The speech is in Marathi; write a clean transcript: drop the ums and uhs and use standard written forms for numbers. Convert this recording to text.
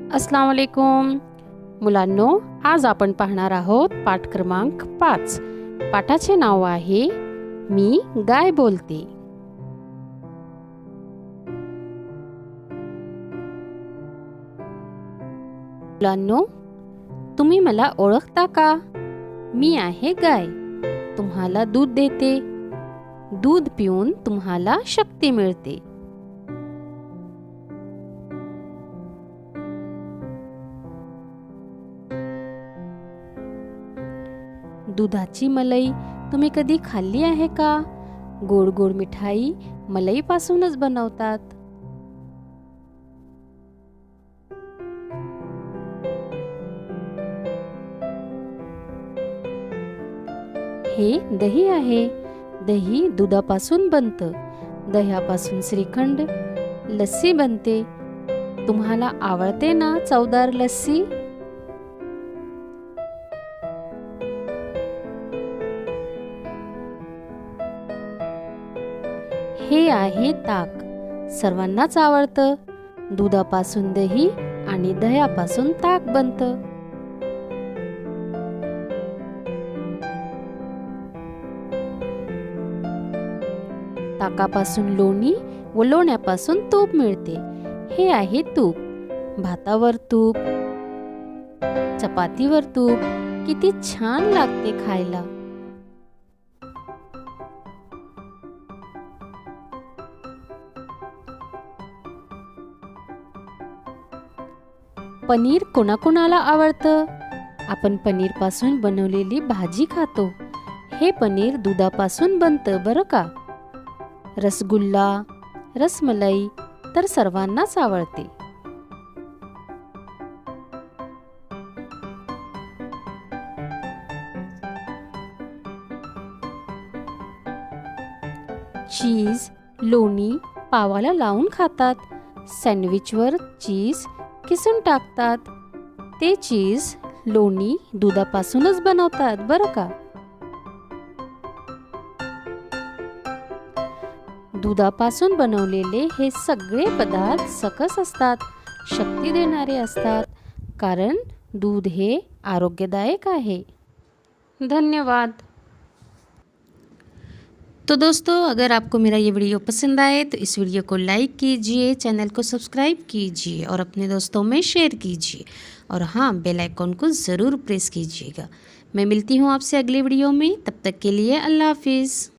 अस्सलाम वालेकुम मुलांनो, आज आपण पाहणार आहोत पाठ क्रमांक 5. पाठाचे नाव आहे मी गाय बोलते. मुलांनो, तुम्ही मला ओळखता का? मी आहे गाय. तुम्हाला दूध देते. दूध पिऊन तुम्हाला शक्ती मिळते. दुधाची मलाई तुम्ही कधी खाल्ली आहे का? गोड गोड मिठाई मलईपासूनच बनवतात. हे दही आहे. दही दुधापासून बनतं. दह्यापासून श्रीखंड, लस्सी बनते. तुम्हाला आवडते ना चवदार लस्सी? हे आहे ताक. सर्वांनाच आवडतं. दुधापासून दही आणि दह्यापासून ताक बनतं. ताकापासून लोणी व लोण्यापासून तूप मिळते. हे आहे तूप. भातावर तूप, चपातीवर तूप किती छान लागते खायला. पनीर कोणाकोणाला आवडतं? आपण पनीरपासून बनवलेली भाजी खातो. हे पनीर दुधापासून बनतं बरं का. रसगुल्ला, रसमलाई तर सर्वांनाच आवडते. चीज, लोणी पावाला लावून खातात. सँडविचवर चीज किसून टाकतात. ते चीज, लोणी दुधापासूनच बनवतात बरं का. दुधापासून बनवलेले हे सगळे पदार्थ सकस असतात, शक्ती देणारे असतात, कारण दूध हे आरोग्यदायक आहे. धन्यवाद. तो दोस्तों, अगर आपको मेरा ये वीडियो पसंद आए तो इस वीडियो को लाइक कीजिए, चैनल को सब्सक्राइब कीजिए और अपने दोस्तों में शेयर कीजिए. और हाँ, बेल आइकॉन को ज़रूर प्रेस कीजिएगा. मैं मिलती हूँ आपसे अगले वीडियो में. तब तक के लिए अल्लाह हाफिज़.